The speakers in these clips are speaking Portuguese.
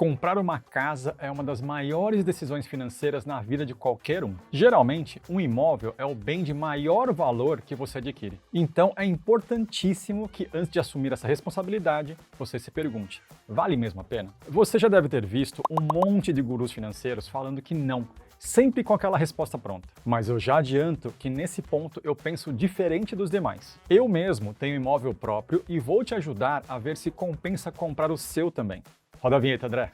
Comprar uma casa é uma das maiores decisões financeiras na vida de qualquer um. Geralmente, um imóvel é o bem de maior valor que você adquire. Então, é importantíssimo que antes de assumir essa responsabilidade, você se pergunte: vale mesmo a pena? Você já deve ter visto um monte de gurus financeiros falando que não, sempre com aquela resposta pronta. Mas eu já adianto que nesse ponto eu penso diferente dos demais. Eu mesmo tenho imóvel próprio e vou te ajudar a ver se compensa comprar o seu também. Roda a vinheta, André.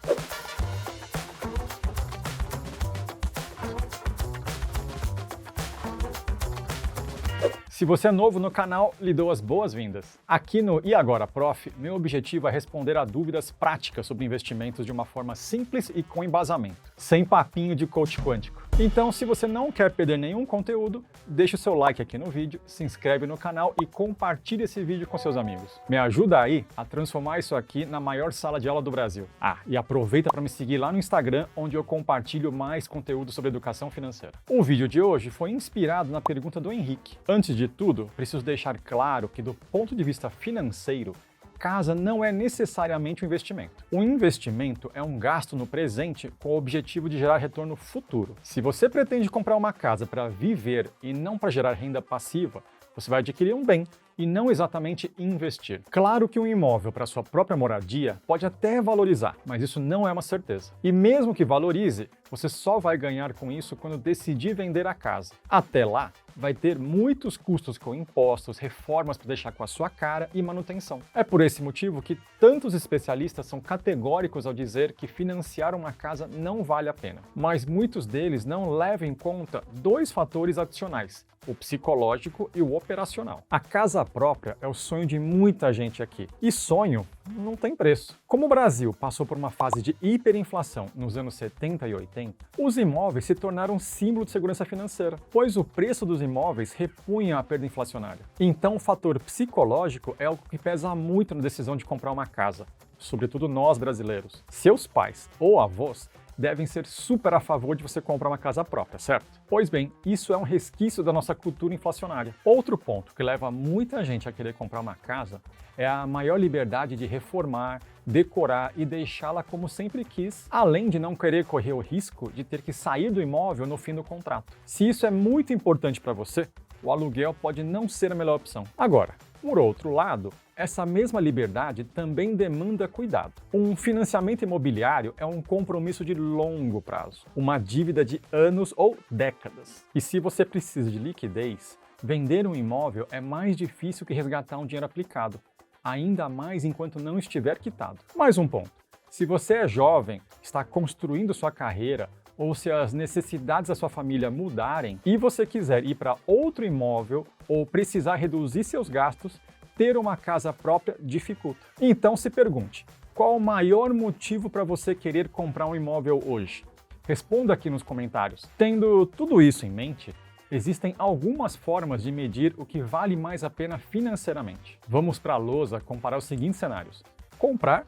Se você é novo no canal, lhe dou as boas-vindas. Aqui no E Agora Prof, meu objetivo é responder a dúvidas práticas sobre investimentos de uma forma simples e com embasamento, sem papinho de coach quântico. Então, se você não quer perder nenhum conteúdo, deixa o seu like aqui no vídeo, se inscreve no canal e compartilhe esse vídeo com seus amigos. Me ajuda aí a transformar isso aqui na maior sala de aula do Brasil. E aproveita para me seguir lá no Instagram, onde eu compartilho mais conteúdo sobre educação financeira. O vídeo de hoje foi inspirado na pergunta do Henrique. Antes de tudo, preciso deixar claro que do ponto de vista financeiro, casa não é necessariamente um investimento. O investimento é um gasto no presente com o objetivo de gerar retorno futuro. Se você pretende comprar uma casa para viver e não para gerar renda passiva, você vai adquirir um bem e não exatamente investir. Claro que um imóvel para sua própria moradia pode até valorizar, mas isso não é uma certeza. E mesmo que valorize, você só vai ganhar com isso quando decidir vender a casa. Até lá, vai ter muitos custos com impostos, reformas para deixar com a sua cara e manutenção. É por esse motivo que tantos especialistas são categóricos ao dizer que financiar uma casa não vale a pena. Mas muitos deles não levam em conta dois fatores adicionais: o psicológico e o operacional. A casa própria é o sonho de muita gente aqui. E sonho não tem preço. Como o Brasil passou por uma fase de hiperinflação nos anos 70 e 80, os imóveis se tornaram símbolo de segurança financeira, pois o preço dos imóveis repunha a perda inflacionária. Então o fator psicológico é algo que pesa muito na decisão de comprar uma casa, sobretudo nós brasileiros. Seus pais ou avós devem ser super a favor de você comprar uma casa própria, certo? Pois bem, isso é um resquício da nossa cultura inflacionária. Outro ponto que leva muita gente a querer comprar uma casa é a maior liberdade de reformar, decorar e deixá-la como sempre quis, além de não querer correr o risco de ter que sair do imóvel no fim do contrato. Se isso é muito importante para você, o aluguel pode não ser a melhor opção. Agora, por outro lado, essa mesma liberdade também demanda cuidado. Um financiamento imobiliário é um compromisso de longo prazo, uma dívida de anos ou décadas. E se você precisa de liquidez, vender um imóvel é mais difícil que resgatar um dinheiro aplicado, ainda mais enquanto não estiver quitado. Mais um ponto: se você é jovem, está construindo sua carreira, ou se as necessidades da sua família mudarem e você quiser ir para outro imóvel ou precisar reduzir seus gastos, ter uma casa própria dificulta. Então se pergunte: qual o maior motivo para você querer comprar um imóvel hoje? Responda aqui nos comentários. Tendo tudo isso em mente, existem algumas formas de medir o que vale mais a pena financeiramente. Vamos para a lousa comparar os seguintes cenários: comprar,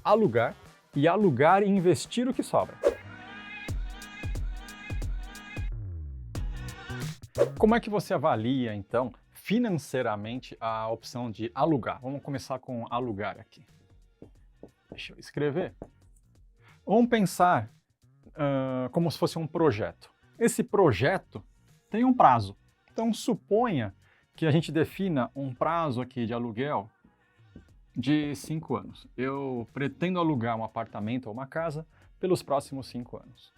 alugar e investir o que sobra. Como é que você avalia, então, financeiramente a opção de alugar? Vamos começar com alugar aqui. Deixa eu escrever. Vamos pensar como se fosse um projeto. Esse projeto tem um prazo. Então, suponha que a gente defina um prazo aqui de aluguel de 5 anos. Eu pretendo alugar um apartamento ou uma casa pelos próximos 5 anos.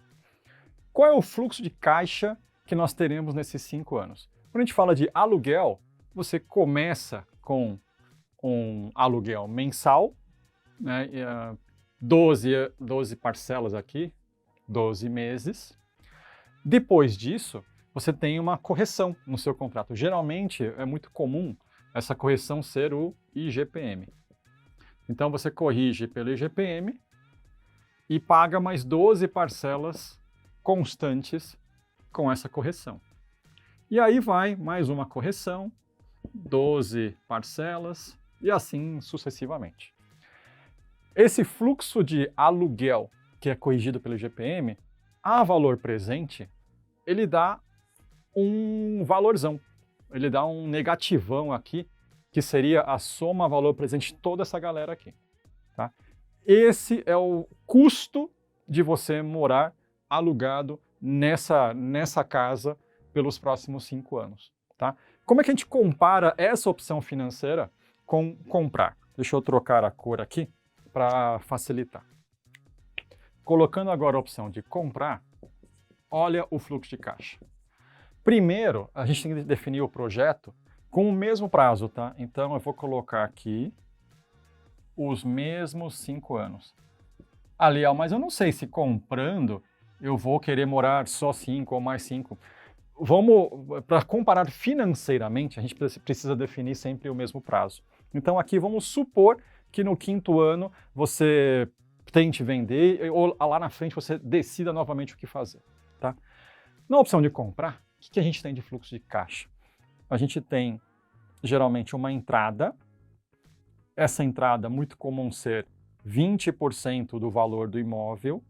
Qual é o fluxo de caixa que nós teremos nesses 5 anos? Quando a gente fala de aluguel, você começa com um aluguel mensal, né, 12 parcelas aqui, 12 meses. Depois disso, você tem uma correção no seu contrato. Geralmente, é muito comum essa correção ser o IGPM. Então, você corrige pelo IGPM e paga mais 12 parcelas constantes com essa correção. E aí vai mais uma correção, 12 parcelas e assim sucessivamente. Esse fluxo de aluguel que é corrigido pelo IGPM, a valor presente, ele dá um valorzão, ele dá um negativão aqui, que seria a soma valor presente de toda essa galera aqui. Tá? Esse é o custo de você morar alugado nessa casa pelos próximos 5 anos, tá? Como é que a gente compara essa opção financeira com comprar? Deixa eu trocar a cor aqui para facilitar. Colocando agora a opção de comprar, olha o fluxo de caixa. Primeiro, a gente tem que definir o projeto com o mesmo prazo, tá? Então eu vou colocar aqui os mesmos 5 anos. Aliás, mas eu não sei se comprando eu vou querer morar só 5 ou mais 5. Para comparar financeiramente, a gente precisa definir sempre o mesmo prazo. Então aqui vamos supor que no 5º ano você tente vender ou lá na frente você decida novamente o que fazer, tá? Na opção de comprar, o que a gente tem de fluxo de caixa? A gente tem geralmente uma entrada. Essa entrada muito comum ser 20% do valor do imóvel,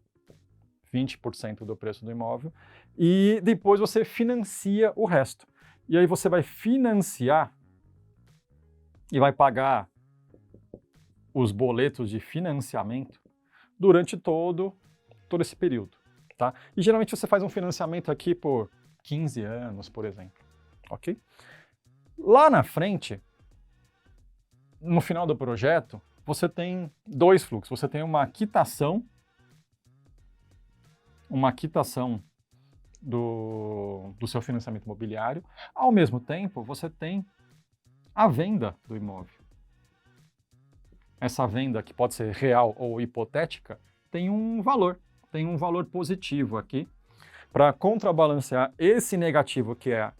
20% do preço do imóvel, e depois você financia o resto. E aí você vai financiar e vai pagar os boletos de financiamento durante todo esse período, tá? E geralmente você faz um financiamento aqui por 15 anos, por exemplo, ok? Lá na frente, no final do projeto, você tem 2 fluxos. Você tem uma quitação do seu financiamento imobiliário. Ao mesmo tempo, você tem a venda do imóvel. Essa venda, que pode ser real ou hipotética, tem um valor positivo aqui, para contrabalancear esse negativo que é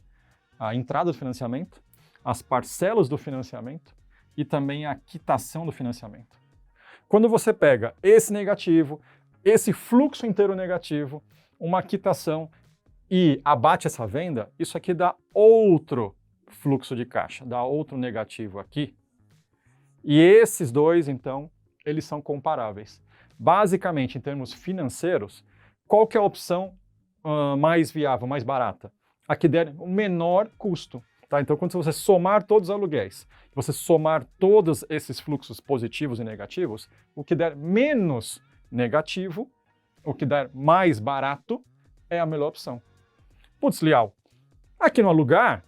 a entrada do financiamento, as parcelas do financiamento e também a quitação do financiamento. Quando você pega esse negativo, esse fluxo inteiro negativo, uma quitação e abate essa venda, isso aqui dá outro fluxo de caixa, dá outro negativo aqui. E esses dois, então, eles são comparáveis. Basicamente, em termos financeiros, qual que é a opção mais viável, mais barata? A que der o menor custo. Tá? Então, quando você somar todos os aluguéis, você somar todos esses fluxos positivos e negativos, o que der menos negativo, o que der mais barato, é a melhor opção. Putz, Lial, aqui no alugar,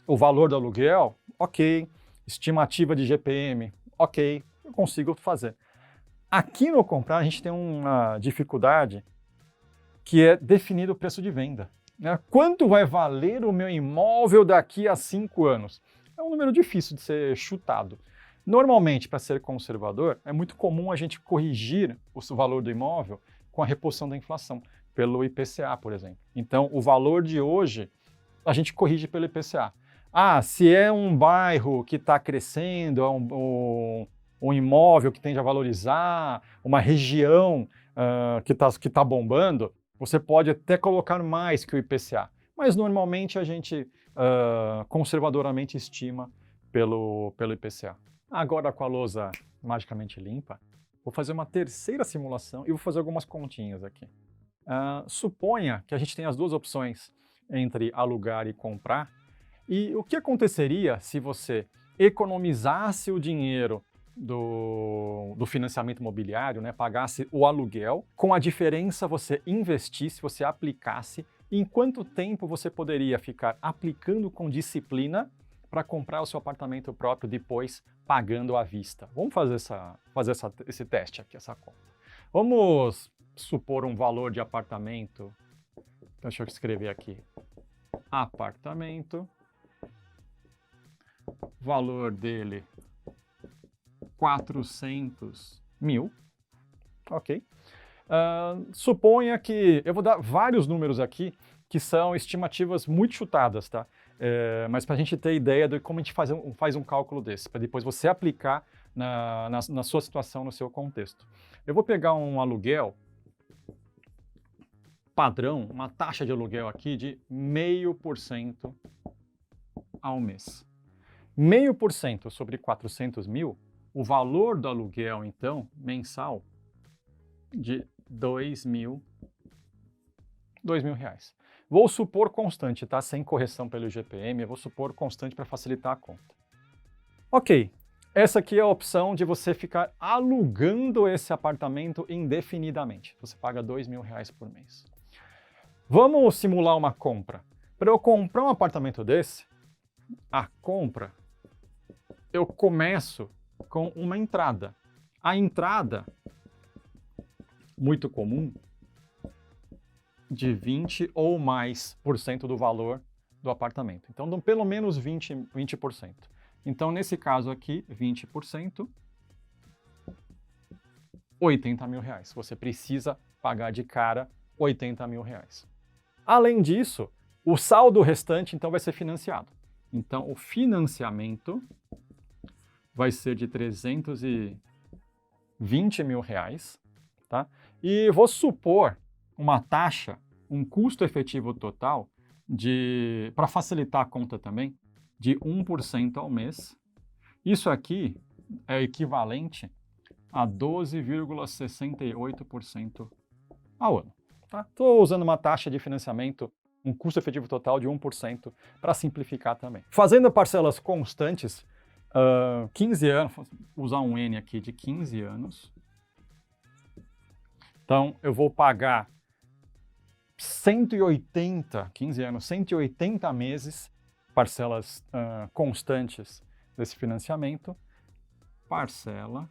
o valor do aluguel, ok. Estimativa de GPM, ok, eu consigo fazer. Aqui no comprar, a gente tem uma dificuldade que é definir o preço de venda. Né? Quanto vai valer o meu imóvel daqui a 5 anos? É um número difícil de ser chutado. Normalmente, para ser conservador, é muito comum a gente corrigir o valor do imóvel com a reposição da inflação, pelo IPCA, por exemplo. Então, o valor de hoje, a gente corrige pelo IPCA. Ah, se é um bairro que está crescendo, é um imóvel que tende a valorizar, uma região que tá bombando, você pode até colocar mais que o IPCA. Mas normalmente a gente conservadoramente estima pelo IPCA. Agora com a lousa magicamente limpa, vou fazer uma terceira simulação e vou fazer algumas continhas aqui. Suponha que a gente tem as duas opções entre alugar e comprar. E o que aconteceria se você economizasse o dinheiro do financiamento imobiliário, né, pagasse o aluguel, com a diferença você investisse, você aplicasse, e em quanto tempo você poderia ficar aplicando com disciplina para comprar o seu apartamento próprio depois pagando à vista? Vamos fazer esse teste aqui, essa conta. Vamos supor um valor de apartamento, deixa eu escrever aqui, apartamento, valor dele 400 mil, ok? Suponha que, eu vou dar vários números aqui, que são estimativas muito chutadas, tá? Mas para a gente ter ideia de como a gente faz um cálculo desse, para depois você aplicar na sua situação, no seu contexto. Eu vou pegar um aluguel padrão, uma taxa de aluguel aqui de 0,5% ao mês. 0,5% sobre 400 mil, o valor do aluguel, então, mensal, de R$ 2.000. Vou supor constante, tá? Sem correção pelo IGPM, eu vou supor constante para facilitar a conta. Ok, Essa aqui é a opção de você ficar alugando esse apartamento indefinidamente. Você paga R$2.000 por mês. Vamos simular uma compra. Para eu comprar um apartamento desse, a compra, eu começo com uma entrada. A entrada, muito comum, de 20 ou mais por cento do valor do apartamento. Então, pelo menos 20%. Então, nesse caso aqui, 20%, R$80.000. Você precisa pagar de cara R$80.000. Além disso, o saldo restante, então, vai ser financiado. Então, o financiamento vai ser de R$320.000, tá? E vou supor uma taxa, um custo efetivo total, para facilitar a conta também, de 1% ao mês. Isso aqui é equivalente a 12,68% ao ano. Estou usando uma taxa de financiamento, um custo efetivo total de 1% para simplificar também. Fazendo parcelas constantes, 15 anos, vou usar um N aqui de 15 anos. Então, eu vou pagar 180, 15 anos, 180 meses, parcelas constantes desse financiamento, parcela.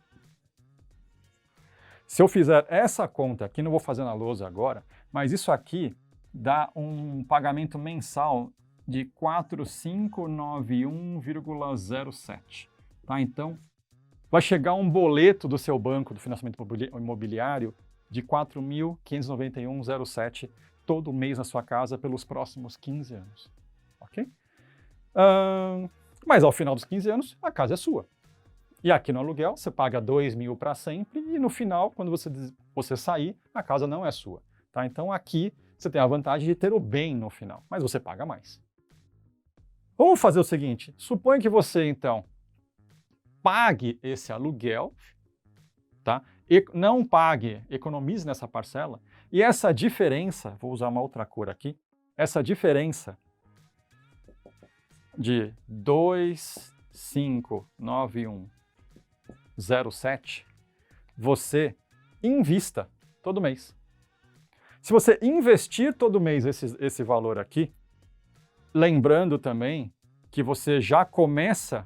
Se eu fizer essa conta aqui, não vou fazer na lousa agora, mas isso aqui dá um pagamento mensal de 4.591,07. Tá? Então, vai chegar um boleto do seu banco do financiamento imobiliário de 4.591,07 todo mês na sua casa pelos próximos 15 anos. Ok? Mas ao final dos 15 anos, a casa é sua. E aqui no aluguel, você paga R$2.000 para sempre e no final, quando você sair, a casa não é sua. Tá? Então aqui você tem a vantagem de ter o bem no final, mas você paga mais. Vamos fazer o seguinte, suponha que você então pague esse aluguel, tá? E não pague, economize nessa parcela, e essa diferença, vou usar uma outra cor aqui, essa diferença de 2.591,07, você invista todo mês. Se você investir todo mês esse valor aqui, lembrando também que você já começa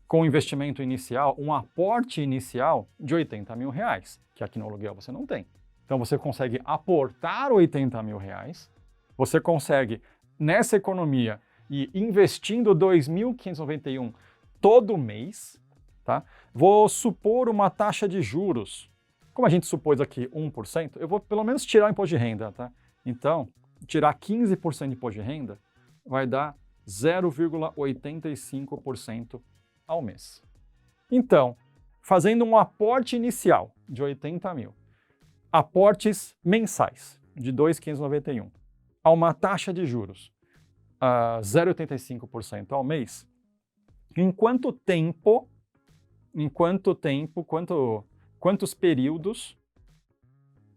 com o investimento inicial, um aporte inicial de R$80.000, que aqui no aluguel você não tem. Então você consegue aportar R$80.000, você consegue, nessa economia, e investindo 2.591 todo mês, tá? Vou supor uma taxa de juros. Como a gente supôs aqui 1%, eu vou pelo menos tirar o imposto de renda, tá? Então, tirar 15% de imposto de renda vai dar 0,85% ao mês. Então, fazendo um aporte inicial de 80.000, aportes mensais de 2.591, a uma taxa de juros a 0,85% ao mês, quantos períodos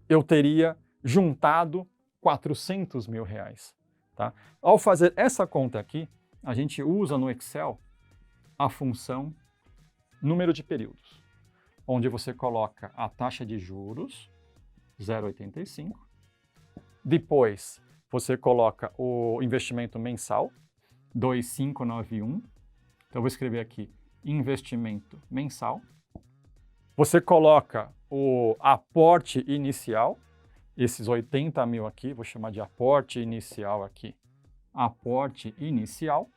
eu teria juntado R$400.000, tá? Ao fazer essa conta aqui, a gente usa no Excel a função número de períodos, onde você coloca a taxa de juros, 0,85, depois você coloca o investimento mensal, 2.591, então eu vou escrever aqui investimento mensal, você coloca o aporte inicial, esses 80.000 aqui, vou chamar de aporte inicial aqui, aporte inicial,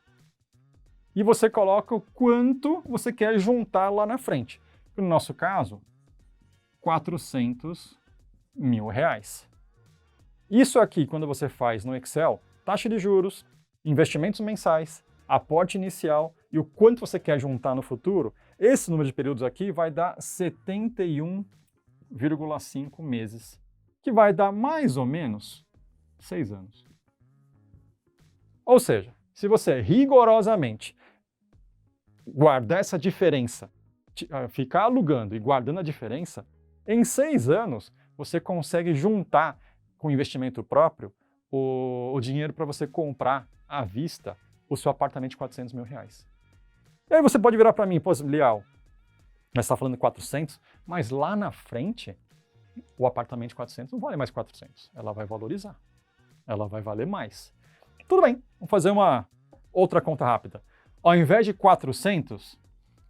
e você coloca o quanto você quer juntar lá na frente. No nosso caso, R$400.000. Isso aqui, quando você faz no Excel, taxa de juros, investimentos mensais, aporte inicial e o quanto você quer juntar no futuro, esse número de períodos aqui vai dar 71,5 meses, que vai dar mais ou menos 6 anos. Ou seja, se você rigorosamente guardar essa diferença, ficar alugando e guardando a diferença, em 6 anos você consegue juntar com investimento próprio o dinheiro para você comprar à vista o seu apartamento de R$400.000. E aí você pode virar para mim, pô, Lial, nós está falando de 400, mas lá na frente, o apartamento de 400 não vale mais 400. Ela vai valorizar. Ela vai valer mais. Tudo bem, vamos fazer uma outra conta rápida. Ao invés de 400,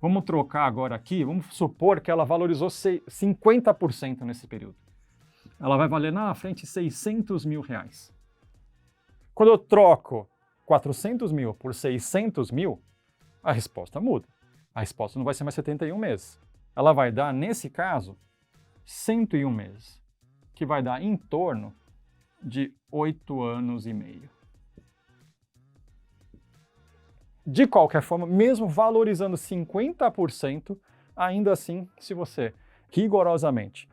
vamos trocar agora aqui, vamos supor que ela valorizou 50% nesse período. Ela vai valer na frente 600 mil reais. Quando eu troco 400 mil por 600 mil, a resposta muda. A resposta não vai ser mais 71 meses. Ela vai dar, nesse caso, 101 meses, que vai dar em torno de 8 anos e meio. De qualquer forma, mesmo valorizando 50%, ainda assim, se você rigorosamente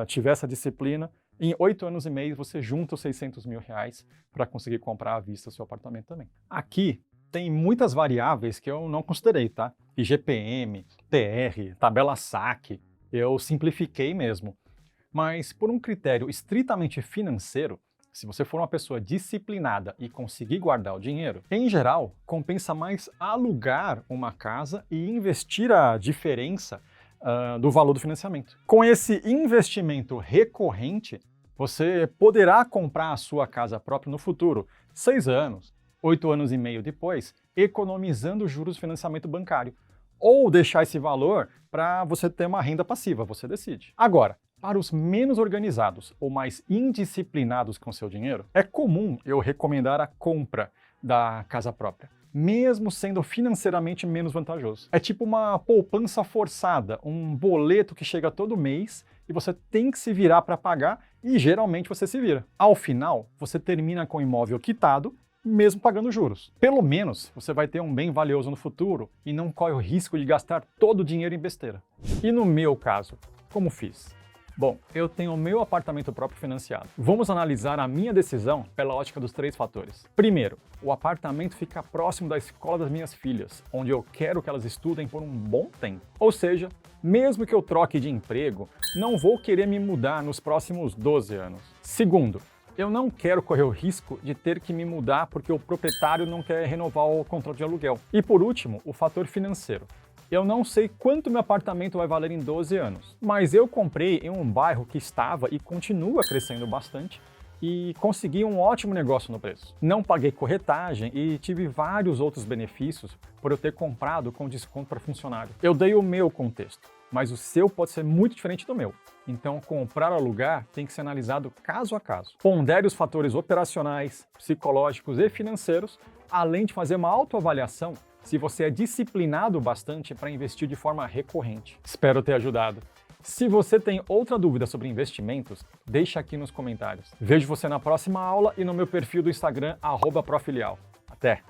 tiver essa disciplina, em 8 anos e meio você junta os 600 mil reais para conseguir comprar à vista seu apartamento também. Aqui tem muitas variáveis que eu não considerei, tá? IGPM, TR, tabela SAC, eu simplifiquei mesmo. Mas por um critério estritamente financeiro, se você for uma pessoa disciplinada e conseguir guardar o dinheiro, em geral, compensa mais alugar uma casa e investir a diferença do valor do financiamento. Com esse investimento recorrente, você poderá comprar a sua casa própria no futuro, 6 anos, 8 anos e meio depois, economizando juros de financiamento bancário. Ou deixar esse valor para você ter uma renda passiva, você decide. Agora, para os menos organizados ou mais indisciplinados com seu dinheiro, é comum eu recomendar a compra da casa própria, mesmo sendo financeiramente menos vantajoso. É tipo uma poupança forçada, um boleto que chega todo mês e você tem que se virar para pagar e geralmente você se vira. Ao final, você termina com o imóvel quitado, mesmo pagando juros. Pelo menos você vai ter um bem valioso no futuro e não corre o risco de gastar todo o dinheiro em besteira. E no meu caso, como fiz? Bom, eu tenho o meu apartamento próprio financiado. Vamos analisar a minha decisão pela ótica dos 3 fatores. Primeiro, o apartamento fica próximo da escola das minhas filhas, onde eu quero que elas estudem por um bom tempo. Ou seja, mesmo que eu troque de emprego, não vou querer me mudar nos próximos 12 anos. Segundo, eu não quero correr o risco de ter que me mudar porque o proprietário não quer renovar o contrato de aluguel. E por último, o fator financeiro. Eu não sei quanto meu apartamento vai valer em 12 anos, mas eu comprei em um bairro que estava e continua crescendo bastante e consegui um ótimo negócio no preço. Não paguei corretagem e tive vários outros benefícios por eu ter comprado com desconto para funcionário. Eu dei o meu contexto, mas o seu pode ser muito diferente do meu. Então, comprar ou alugar tem que ser analisado caso a caso. Pondere os fatores operacionais, psicológicos e financeiros, além de fazer uma autoavaliação se você é disciplinado bastante para investir de forma recorrente. Espero ter ajudado. Se você tem outra dúvida sobre investimentos, deixa aqui nos comentários. Vejo você na próxima aula e no meu perfil do Instagram, @profilial. Até!